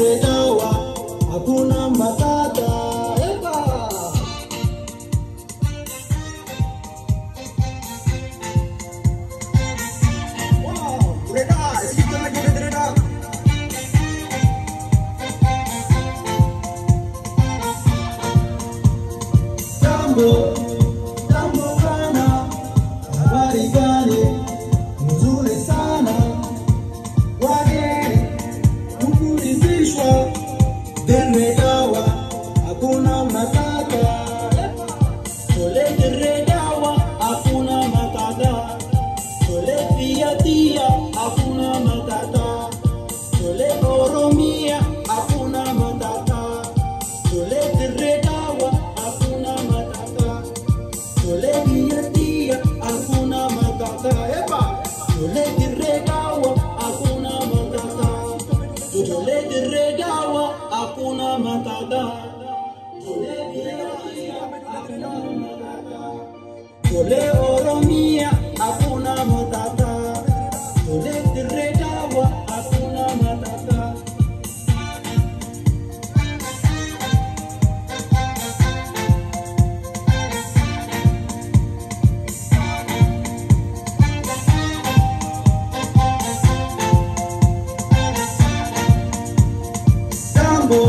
Tole dawa, hakuna matata. Wow, reda, sikit lagi reda. Jambo bana, habari gani? Nzuri sana. Wageni kukuridhishwa, tole dawa, hakuna matata. Tole dawa, hakuna matata. Tole tia, hakuna matata. Tole Oromia, hakuna matata. Tole dawa, hakuna matata. Tole tia, hakuna matata. Tole dawa, hakuna matata. Tole dawa, hakuna matata. Tole Oromia, hakuna matata. Tole dawa, hakuna matata. Jambo